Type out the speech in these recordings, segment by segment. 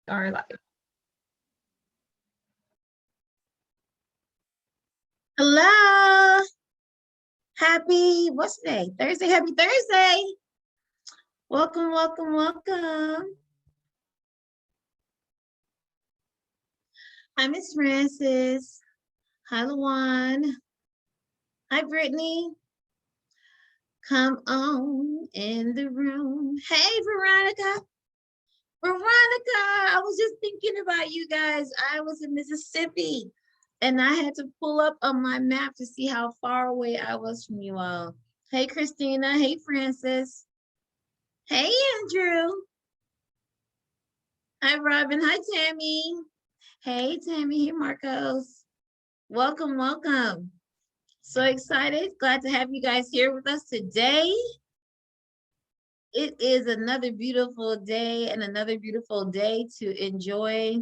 Our life. Hello. Happy, what's today? Thursday. Happy Thursday. Welcome, welcome, welcome. Hi, Miss Francis. Hi, Lawan. Hi, Brittany. Come on in the room. Hey, Veronica. Veronica, I was just thinking about you guys. I was in Mississippi and I had to pull up on my map to see how far away I was from you all. Hey, Christina. Hey, Francis. Hey, Andrew. Hi, Robin. Hi, Tammy. Hey, Tammy. Hey, Marcos. Welcome, welcome. So excited. Glad to have you guys here with us today. It is another beautiful day and another beautiful day to enjoy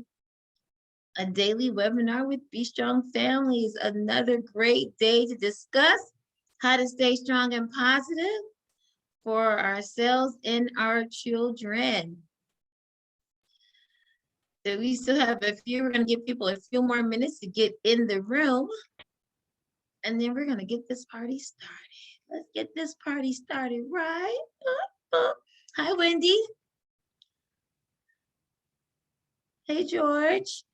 a daily webinar with Be Strong Families. Another great day to discuss how to stay strong and positive for ourselves and our children. So we still have a few. We're going to give people a few more minutes to get in the room. And then we're going to get this party started. Let's get this party started, right? Hi, Wendy. Hey, George.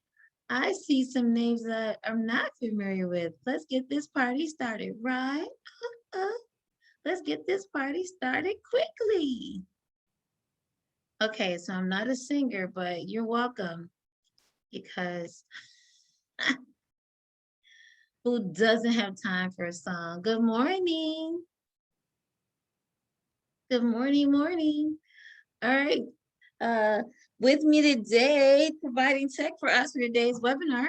I see some names that I'm not familiar with. Let's get this party started, right? Let's get this party started quickly. Okay, so I'm not a singer, but you're welcome because who doesn't have time for a song? Good morning. Good morning, morning. All right. With me today, providing tech for us for today's webinar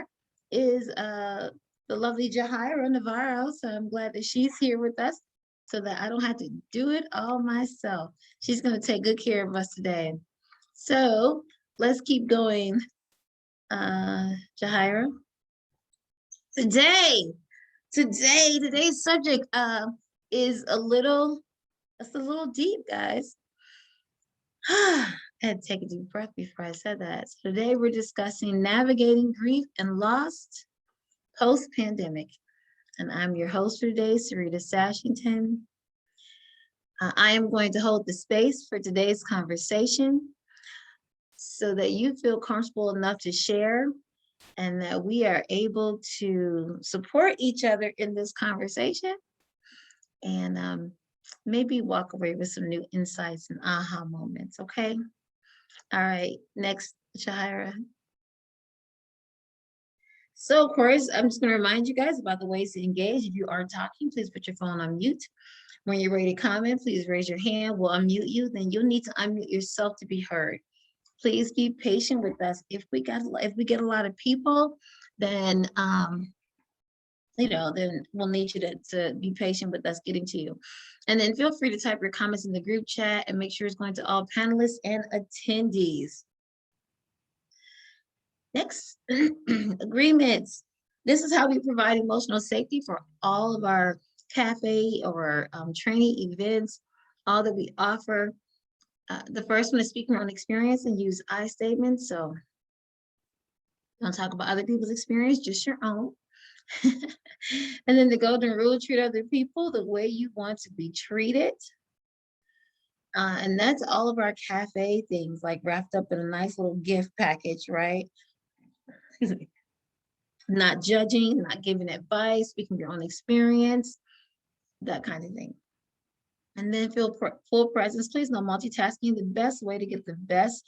is the lovely Jahira Navarro. So I'm glad that she's here with us so that I don't have to do it all myself. She's going to take good care of us today. So let's keep going. Jahira. Today's subject is it's a little deep, guys. I had to take a deep breath before I said that. So today we're discussing navigating grief and loss post-pandemic. And I'm your host for today, Sarita Sashington. I am going to hold the space for today's conversation so that you feel comfortable enough to share and that we are able to support each other in this conversation and maybe walk away with some new insights and aha moments, okay? All right, next, Shahira. So, of course, I'm just going to remind you guys about the ways to engage. If you are talking, please put your phone on mute. When you're ready to comment, please raise your hand. We'll unmute you. Then you'll need to unmute yourself to be heard. Please be patient with us. If we get a lot of people, then then we'll need you to be patient with us getting to you. And then feel free to type your comments in the group chat and make sure it's going to all panelists and attendees. Next, agreements. This is how we provide emotional safety for all of our cafe or training events, all that we offer. The first one is speak your own experience and use I statements. So don't talk about other people's experience, just your own. And then the golden rule, treat other people the way you want to be treated. And that's all of our cafe things, like wrapped up in a nice little gift package, right? Not judging, not giving advice, speaking your own experience, that kind of thing. And then feel full presence, please. No multitasking. The best way to get the best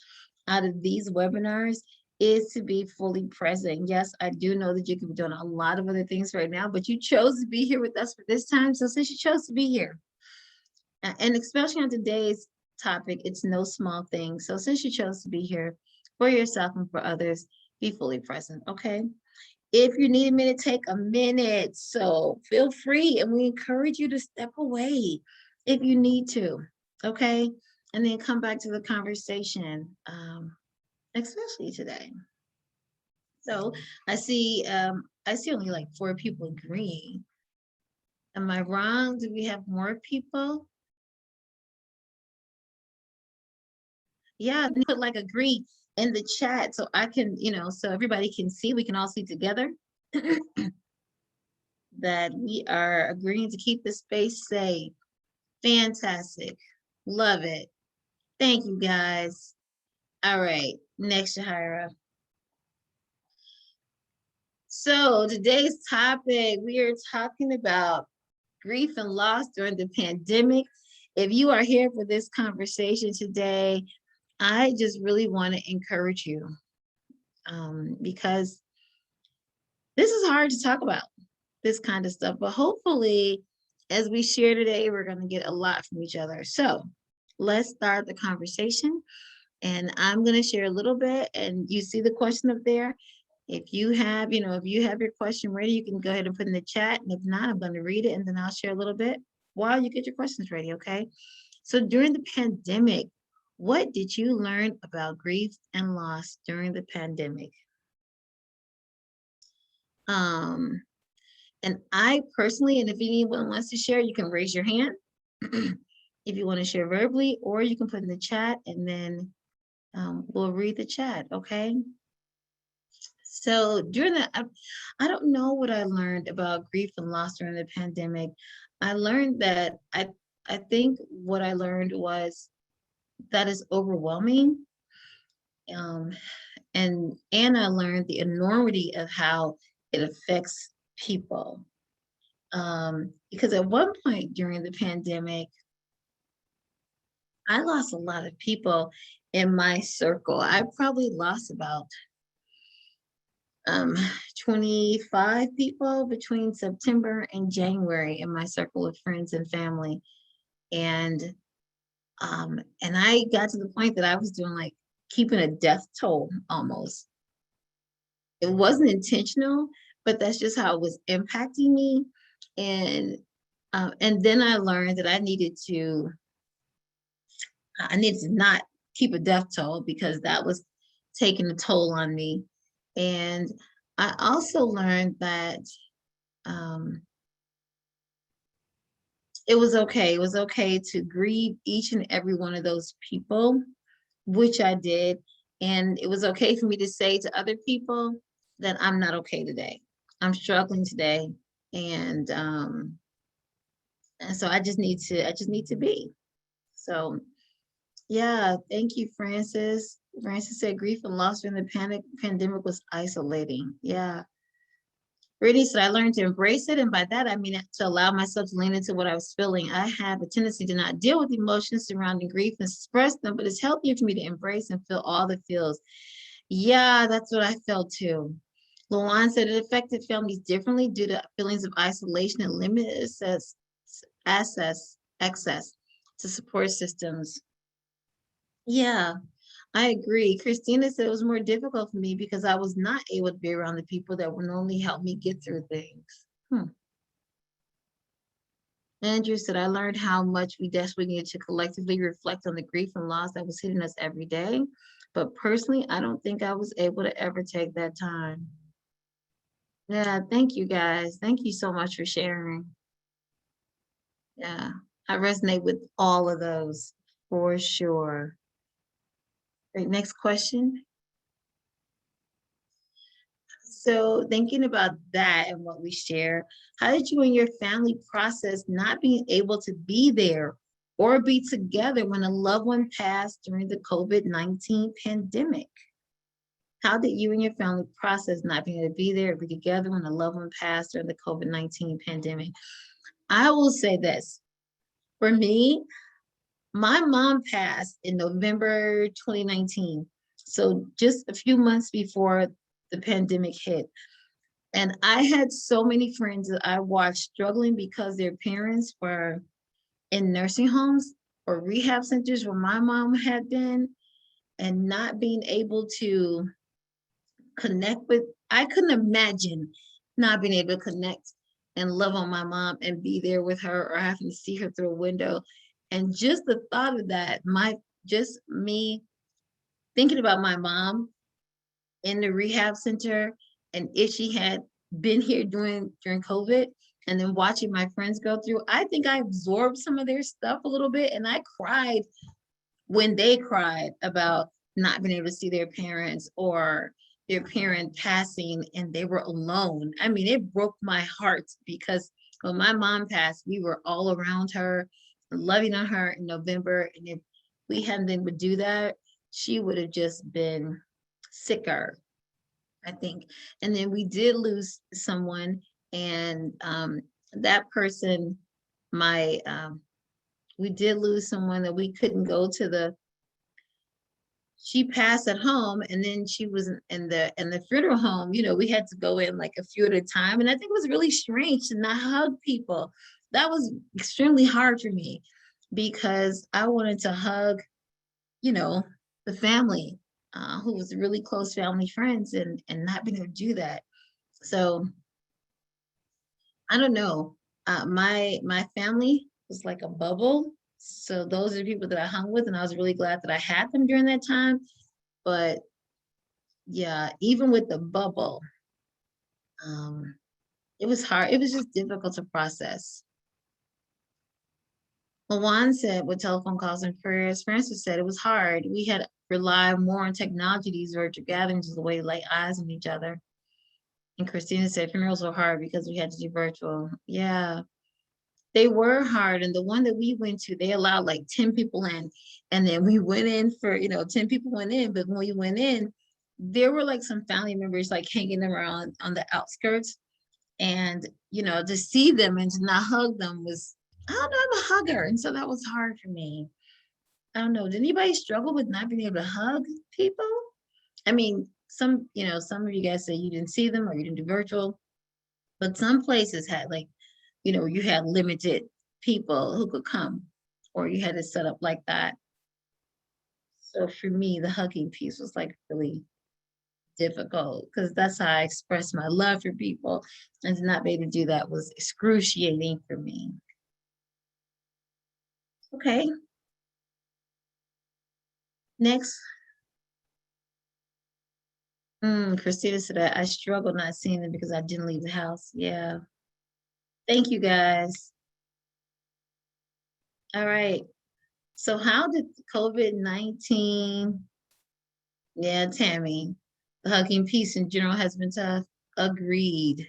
out of these webinars is to be fully present. Yes, I do know that you could be doing a lot of other things right now, but you chose to be here with us for this time. So since you chose to be here, and especially on today's topic, it's no small thing. So since you chose to be here for yourself and for others, be fully present, okay? If you need a minute, take a minute. So feel free, and we encourage you to step away if you need to, okay? And then come back to the conversation, especially today. So I see only like 4 people agreeing. Am I wrong? Do we have more people? Yeah, put like agree. in the chat so I can, so everybody can see, we can all see together that we are agreeing to keep the space safe. Fantastic. Love it. Thank you guys. All right, next, Shahira. So today's topic, we are talking about grief and loss during the pandemic. If you are here for this conversation today, I just really want to encourage you because this is hard to talk about, this kind of stuff, but hopefully as we share today, we're going to get a lot from each other. So let's start the conversation, and I'm going to share a little bit, and you see the question up there. If you have your question ready, you can go ahead and put in the chat, and if not, I'm going to read it and then I'll share a little bit while you get your questions ready, okay? So during the pandemic, what did you learn about grief and loss during the pandemic? And I personally, and if anyone wants to share, you can raise your hand if you want to share verbally, or you can put in the chat, and then we'll read the chat, okay? So during the, I don't know what I learned about grief and loss during the pandemic. I learned that I think what I learned was that it's overwhelming. And I learned the enormity of how it affects people. Because at one point during the pandemic, I lost a lot of people in my circle. I probably lost about 25 people between September and January in my circle of friends and family. And I got to the point that I was doing like keeping a death toll almost. It wasn't intentional, but that's just how it was impacting me. And then I learned that I needed to not keep a death toll because that was taking a toll on me. And I also learned that it was okay. It was okay to grieve each and every one of those people, which I did. And it was okay for me to say to other people that I'm not okay today. I'm struggling today. And so I just need to be. So yeah, thank you, Francis. Francis said grief and loss during the pandemic was isolating. Yeah. Brittany said I learned to embrace it, and by that I mean to allow myself to lean into what I was feeling. I have a tendency to not deal with emotions surrounding grief and express them, but it's healthier for me to embrace and feel all the feels. Yeah, that's what I felt too. Luan said it affected families differently due to feelings of isolation and limited access to support systems. Yeah, I agree. Christina said it was more difficult for me because I was not able to be around the people that would normally help me get through things. Andrew said, I learned how much we desperately needed to collectively reflect on the grief and loss that was hitting us every day. But personally, I don't think I was able to ever take that time. Yeah, thank you guys. Thank you so much for sharing. Yeah, I resonate with all of those for sure. Great, next question. So thinking about that and what we share, how did you and your family process not being able to be there or be together when a loved one passed during the COVID-19 pandemic? How did you and your family process not being able to be there or be together when a loved one passed during the COVID-19 pandemic? I will say this. For me, my mom passed in November 2019. So just a few months before the pandemic hit. And I had so many friends that I watched struggling because their parents were in nursing homes or rehab centers where my mom had been, and not being able to connect with, I couldn't imagine not being able to connect and love on my mom and be there with her or having to see her through a window. And just the thought of that, just me thinking about my mom in the rehab center, and if she had been here during COVID, and then watching my friends go through, I think I absorbed some of their stuff a little bit, and I cried when they cried about not being able to see their parents, or their parent passing and they were alone. I mean, it broke my heart because when my mom passed, we were all around her, loving on her in November. And if we hadn't been able to do that, she would have just been sicker, I think. And then we did lose someone, and that person, my we did lose someone that we couldn't go to the she passed at home, and then she was in the funeral home. We had to go in like a few at a time, and I think it was really strange to not hug people. That was extremely hard for me because I wanted to hug, you know, the family, who was really close family friends, and not being able to do that. So I don't know. My family was like a bubble. So those are the people that I hung with, and I was really glad that I had them during that time. But yeah, even with the bubble, um, it was hard. It was just difficult to process. Lawan said with telephone calls and prayers, Francis said it was hard. We had to rely more on technology, these virtual gatherings, as a way to lay eyes on each other. And Christina said funerals were hard because we had to do virtual. Yeah, they were hard. And the one that we went to, they allowed like 10 people in. And then we went in for, 10 people went in. But when we went in, there were like some family members like hanging around on the outskirts. And, to see them and to not hug them was, I don't know, I'm a hugger. And so that was hard for me. I don't know. Did anybody struggle with not being able to hug people? I mean, some of you guys say you didn't see them or you didn't do virtual, but some places had like, you had limited people who could come, or you had to set up like that. So for me, the hugging piece was like really difficult because that's how I express my love for people. And to not be able to do that was excruciating for me. Okay, next. Christina said I struggled not seeing them because I didn't leave the house. Yeah. Thank you guys. All right. So how did COVID-19, yeah, Tammy, the hugging piece in general has been tough. Agreed.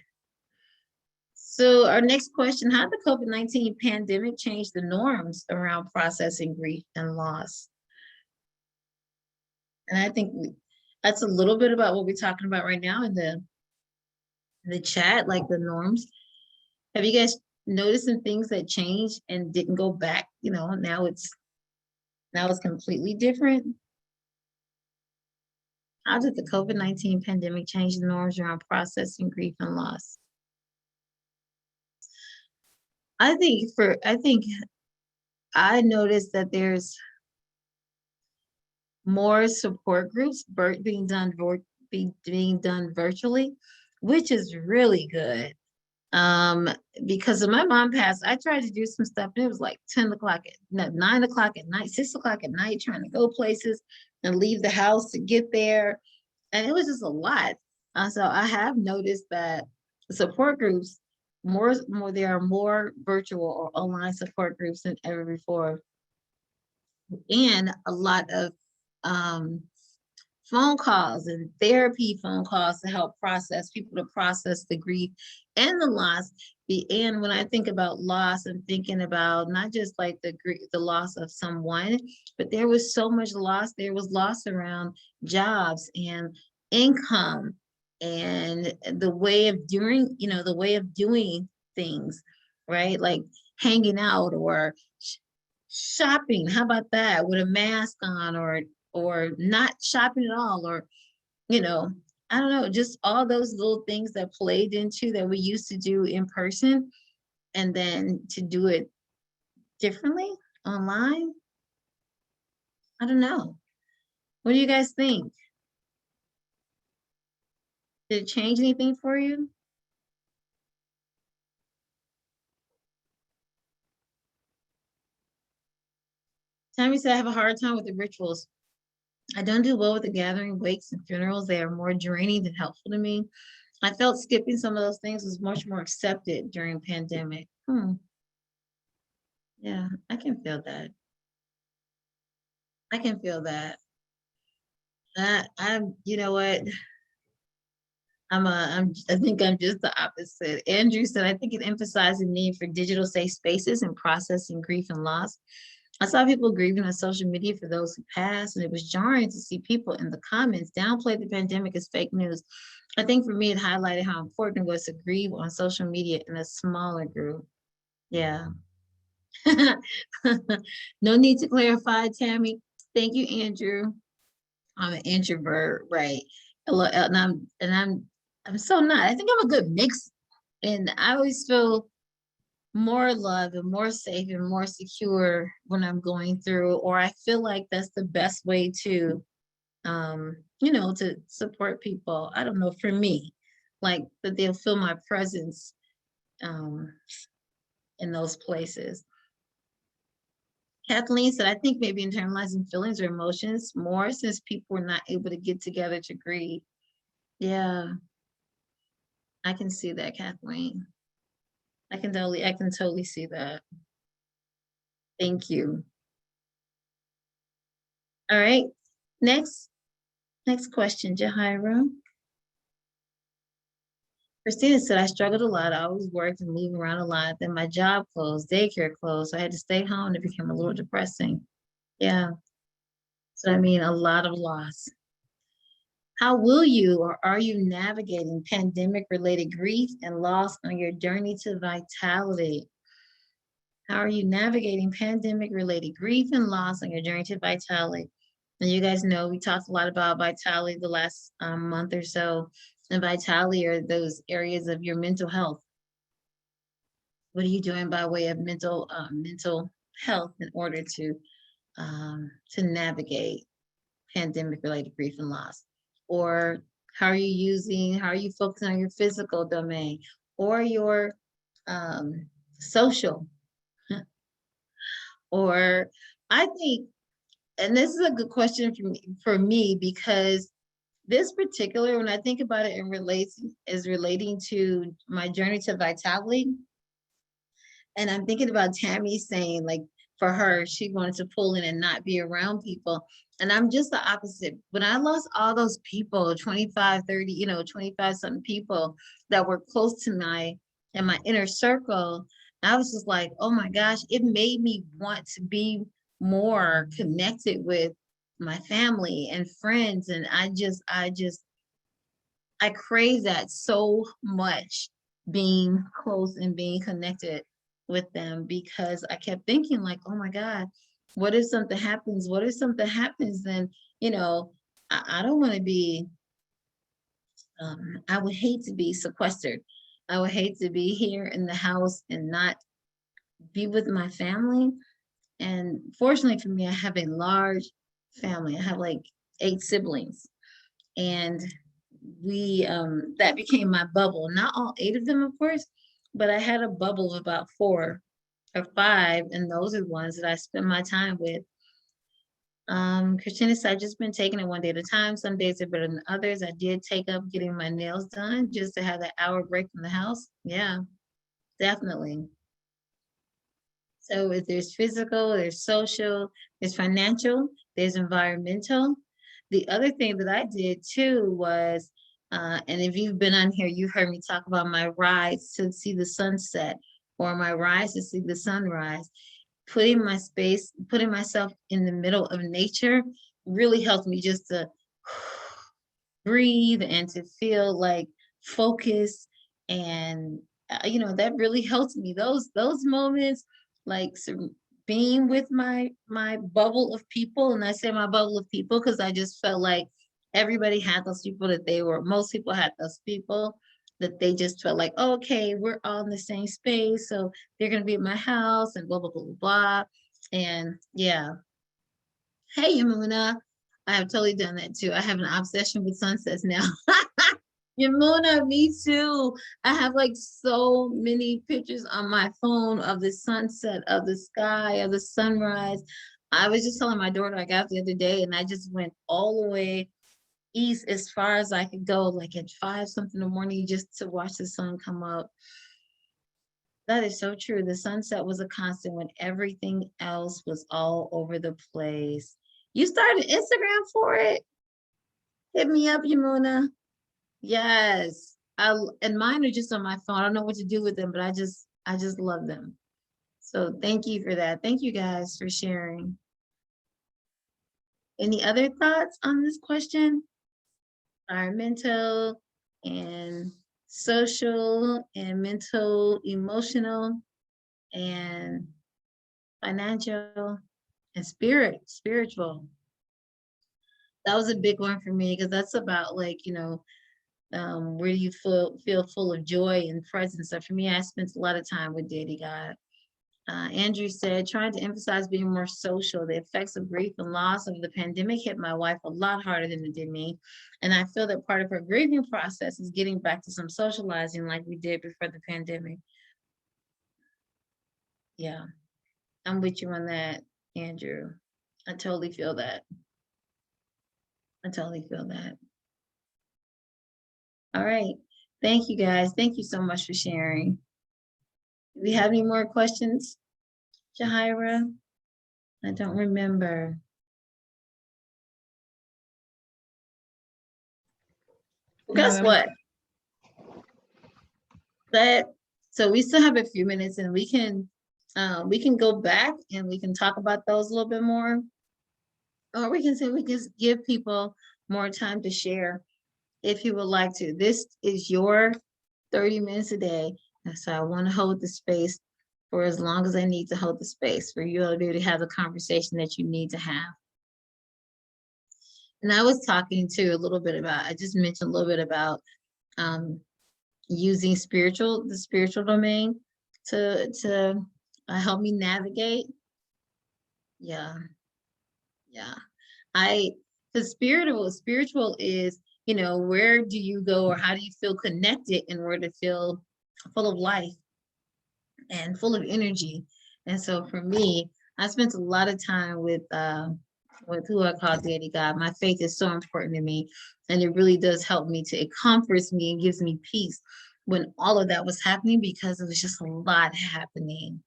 So our next question, how did the COVID-19 pandemic change the norms around processing grief and loss? And I think that's a little bit about what we're talking about right now in the chat, like the norms. Have you guys noticed some things that changed and didn't go back? Now it's completely different. How did the COVID-19 pandemic change the norms around processing grief and loss? I think I noticed that there's more support groups being done virtually, which is really good. Um, because when my mom passed, I tried to do some stuff, and it was like 9 o'clock at night, 6 o'clock at night, trying to go places and leave the house to get there. And it was just a lot. So I have noticed that support groups, there are more virtual or online support groups than ever before, and a lot of um, phone calls and therapy phone calls to help people to process the grief and the loss. And when I think about loss, I'm thinking about not just like the loss of someone, but there was so much loss. There was loss around jobs and income and the way of doing things, right? Like hanging out or shopping. How about that with a mask on, or not shopping at all, or you know I don't know, just all those little things that played into that we used to do in person, and then to do it differently online. I don't know, what do you guys think? Did it change anything for you? Tammy said I have a hard time with the rituals. I don't do well with the gathering, wakes, and funerals. They are more draining than helpful to me. I felt skipping some of those things was much more accepted during pandemic. Yeah, I can feel that. I can feel that. You know what? I think I'm just the opposite. Andrew said, I think it emphasized the need for digital safe spaces and processing grief and loss. I saw people grieving on social media for those who passed, and it was jarring to see people in the comments downplay the pandemic as fake news. I think for me, it highlighted how important it was to grieve on social media in a smaller group. Yeah. No need to clarify, Tammy. Thank you, Andrew. I'm an introvert, right? And I'm so not. I think I'm a good mix, and I always feel more love and more safe and more secure when I'm going through, or I feel like that's the best way to, to support people. I don't know, for me, like that they'll feel my presence um, in those places. Kathleen said, I think maybe internalizing feelings or emotions more since people were not able to get together to grieve. Yeah, I can see that, Kathleen. I can totally see that. Thank you. All right. Next question, Jahira. Christina said, I struggled a lot. I always worked and moved around a lot. Then my job closed, daycare closed. So I had to stay home and it became a little depressing. Yeah. So I mean, a lot of loss. How will you or are you navigating pandemic related grief and loss on your journey to vitality? How are you navigating pandemic related grief and loss on your journey to vitality? And you guys know we talked a lot about vitality the last month or so. And vitality are those areas of your mental health. What are you doing by way of mental health in order to navigate pandemic related grief and loss? Or how are you focusing on your physical domain or your social? Or I think, and this is a good question for me because this particular, when I think about it, is relating to my journey to vitality. And I'm thinking about Tammy saying, like, for her, she wanted to pull in and not be around people. And I'm just the opposite. When I lost all those people, 25, 30, 25 something people that were close to my inner circle, I was just like, oh my gosh, it made me want to be more connected with my family and friends. And I crave that so much, being close and being connected with them, because I kept thinking like, oh my God, what if something happens? What if something happens? Then, you know, I don't want to be, I would hate to be sequestered. I would hate to be here in the house and not be with my family. And fortunately for me, I have a large family. I have like 8 siblings. And we that became my bubble. Not all 8 of them, of course, but I had a bubble of about 4 or 5, and those are the ones that I spend my time with. Christina said, I've just been taking it one day at a time. Some days are better than others. I did take up getting my nails done just to have that hour break from the house. Yeah, definitely. So if there's physical, there's social, there's financial, there's environmental. The other thing that I did too was, and if you've been on here, you've heard me talk about my rides to see the sunset or my rides to see the sunrise. Putting myself in the middle of nature really helped me just to breathe and to feel like focus. And that really helped me, those moments, like being with my bubble of people. And I say my bubble of people because I just felt like everybody had those people most people had those people that they just felt like, oh, okay, we're all in the same space, so they're going to be at my house and blah blah blah blah blah. And yeah. Hey, Yamuna. I have totally done that too. I have an obsession with sunsets now. Yamuna, me too. I have like so many pictures on my phone of the sunset, of the sky, of the sunrise. I was just telling my daughter I got the other day, and I just went all the way east as far as I could go, like at 5 something in the morning, just to watch the sun come up. That is so true. The sunset was a constant when everything else was all over the place. You started Instagram for it? Hit me up, Yamuna. Yes. And mine are just on my phone. I don't know what to do with them, but I just love them. So thank you for that. Thank you guys for sharing. Any other thoughts on this question? Environmental and social and mental, emotional and financial and spiritual. That was a big one for me because that's about like, where you feel full of joy and presence. So for me, I spent a lot of time with Daddy God. Andrew said, trying to emphasize being more social. The effects of grief and loss of the pandemic hit my wife a lot harder than it did me. And I feel that part of her grieving process is getting back to some socializing like we did before the pandemic. Yeah, I'm with you on that, Andrew. I totally feel that. I totally feel that. All right. Thank you guys. Thank you so much for sharing. Do we have any more questions, Jahira? I don't remember. Well, guess what? So we still have a few minutes and we can go back and we can talk about those a little bit more. Or we can say we just give people more time to share if you would like to. This is your 30 minutes a day. And so I want to hold the space for as long as I need to hold the space for you to be able to have the conversation that you need to have. And I was talking to a little bit about, I just mentioned a little bit about using the spiritual domain to help me navigate. Yeah. The spiritual is, where do you go or how do you feel connected in order to feel full of life and full of energy? And so for me, I spent a lot of time with who I call Daddy God. My faith is so important to me, and it really does help me it comforts me and gives me peace when all of that was happening because it was just a lot happening.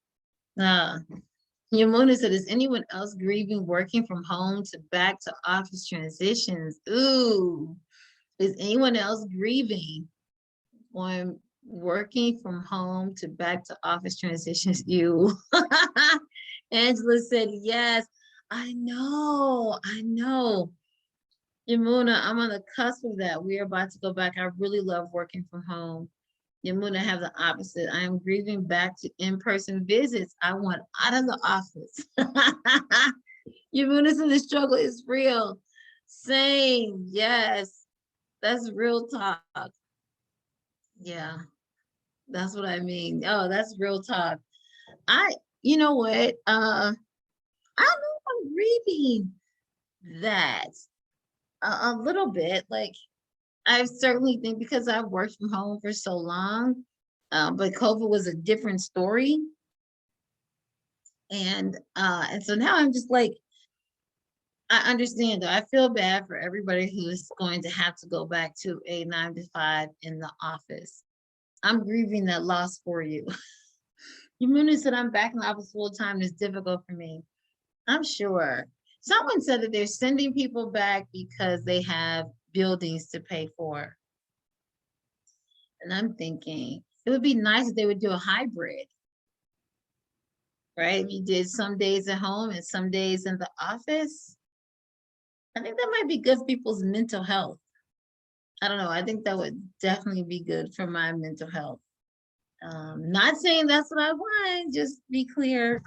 Yamuna said, is anyone else grieving working from home to back to office transitions? Ooh, is anyone else grieving on working from home to back to office transitions? You. Angela said, yes. I know. Yamuna, I'm on the cusp of that. We're about to go back. I really love working from home. Yamuna have the opposite. I am grieving back to in-person visits. I want out of the office. Yamuna said the struggle is real. Same. Yes. That's real talk. Yeah. That's what I mean. Oh, that's real talk. You know what? I don't know if I'm grieving that a little bit. Like, I certainly think because I've worked from home for so long, but COVID was a different story. And so now I'm just like, I understand though. I feel bad for everybody who is going to have to go back to a 9 to 5 in the office. I'm grieving that loss for you. Yamuna said I'm back in the office full time is difficult for me. I'm sure. Someone said that they're sending people back because they have buildings to pay for. And I'm thinking it would be nice if they would do a hybrid, right? If you did some days at home and some days in the office. I think that might be good for people's mental health. I don't know. I think that would definitely be good for my mental health. Not saying that's what I want, just be clear,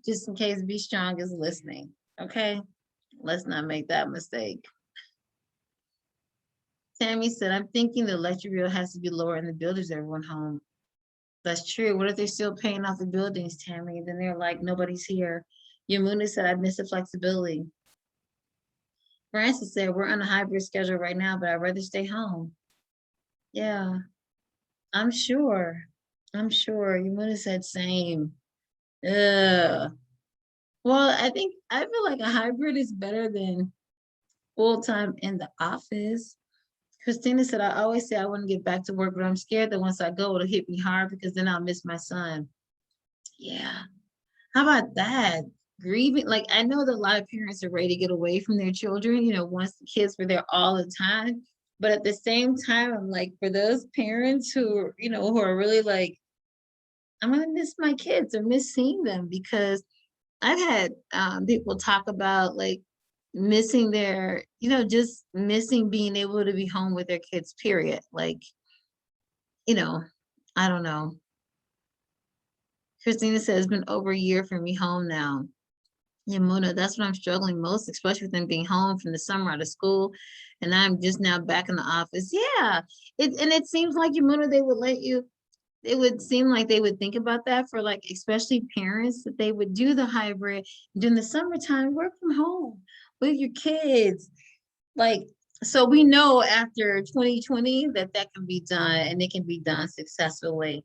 just in case Be Strong is listening. Okay, let's not make that mistake. Tammy said, I'm thinking the electric bill has to be lower in the buildings everyone home. That's true. What if they're still paying off the buildings, Tammy? Then they're like, nobody's here. Yamuna said, I miss the flexibility. Francis said, we're on a hybrid schedule right now, but I'd rather stay home. Yeah, I'm sure. Yamuna said same. Ugh. Well, I feel like a hybrid is better than full-time in the office. Christina said, I always say I want to get back to work, but I'm scared that once I go, it'll hit me hard because then I'll miss my son. Yeah. How about that? grieving. Like, I know that a lot of parents are ready to get away from their children, once the kids were there all the time. But at the same time, I'm like, for those parents who are really like, I'm gonna miss my kids or miss seeing them, because I've had people talk about like missing just missing being able to be home with their kids, period. Like, you know, I don't know. Christina says it's been over a year for me home now. Yamuna, that's what I'm struggling most, especially with them being home from the summer out of school. And I'm just now back in the office. Yeah. It seems like Yamuna, it would seem like they would think about that for like, especially parents, that they would do the hybrid during the summertime, work from home with your kids. Like, so we know after 2020 that can be done, and it can be done successfully,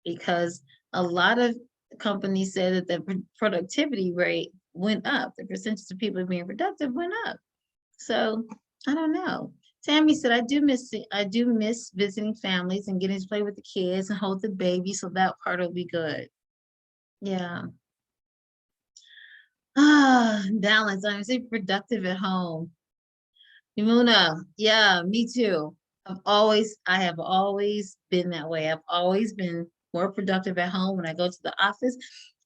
because a lot of companies said that the productivity rate went up. The percentage of people being productive went up. So I don't know. Tammy said, I do miss visiting families and getting to play with the kids and hold the baby. So that part will be good. Yeah. Balance. I'm so productive at home. Yamuna, yeah, me too. I have always been that way. I've always been more productive at home when I go to the office,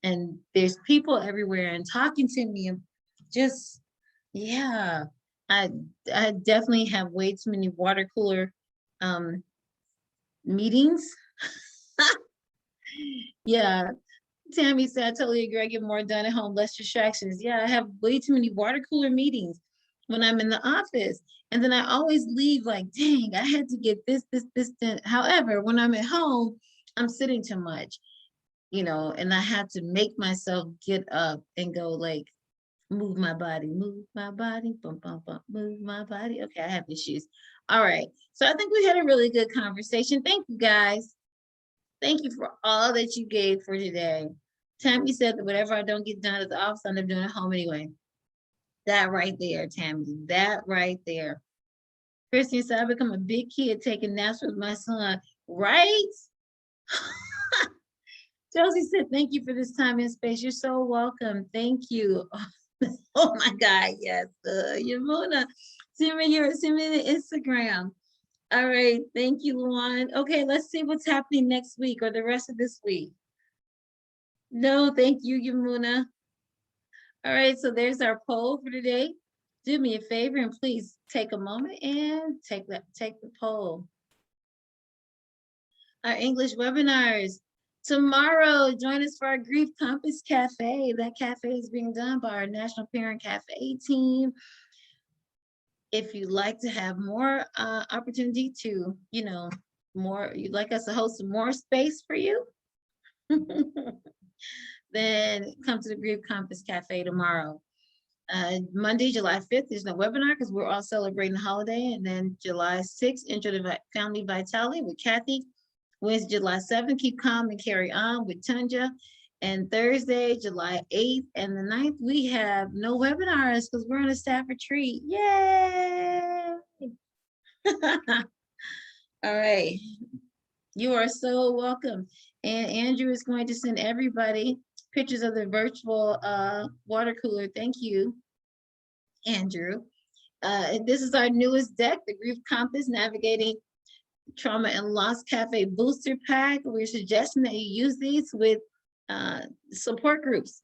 and there's people everywhere and talking to me, and just, yeah, I I definitely have way too many water cooler um meetings. Yeah, Tammy said, I totally agree. I get more done at home, less distractions. Yeah, I have way too many water cooler meetings when I'm in the office. And then I always leave like, dang, I had to get this done. However, when I'm at home, I'm sitting too much, and I have to make myself get up and go like, move my body, bump, bump, bump, move my body. Okay, I have issues. All right. So I think we had a really good conversation. Thank you, guys. Thank you for all that you gave for today. Tammy said that whatever I don't get done at the office, I end up doing at home anyway. That right there, Tammy. That right there. Christine said, I become a big kid taking naps with my son. Right? Josie said, thank you for this time and space. You're so welcome. Thank you. Oh my God. Yes. Yamuna, send me the Instagram. All right. Thank you, Luan. Okay, let's see what's happening next week or the rest of this week. No, thank you, Yamuna. All right, so there's our poll for today. Do me a favor and please take a moment and take the poll. Our English webinars. Tomorrow, join us for our Grief Compass Cafe. That cafe is being done by our National Parent Cafe team. If you'd like to have more opportunity to, you'd like us to host some more space for you, then come to the Grief Compass Cafe tomorrow. Monday, July 5th, there's no webinar because we're all celebrating the holiday. And then July 6th, Intro to Family Vitality with Kathy. Wednesday, July 7th, Keep Calm and Carry On with Tanja. And Thursday, July 8th and the 9th, we have no webinars because we're on a staff retreat. Yay! All right. You are so welcome. And Andrew is going to send everybody pictures of the virtual water cooler. Thank you, Andrew. This is our newest deck, the Grief Compass Navigating Trauma and Loss Cafe Booster Pack. We're suggesting that you use these with support groups.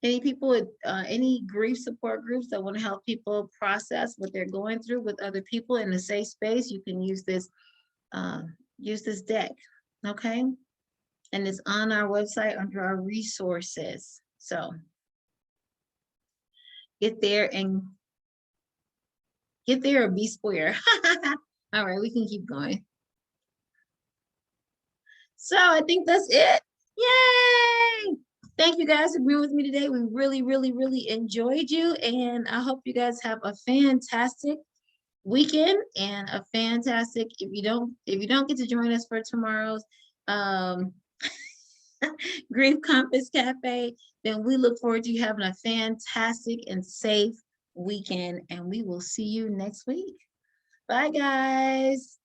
Any people with any grief support groups that want to help people process what they're going through with other people in a safe space, you can use this deck, okay? And it's on our website under our resources. So get there or be square. All right, we can keep going. So I think that's it. Yay! Thank you guys for being with me today. We really, really, really enjoyed you. And I hope you guys have a fantastic weekend and a fantastic, if you don't get to join us for tomorrow's Grief Compass Cafe, then we look forward to you having a fantastic and safe weekend, and we will see you next week. Bye, guys.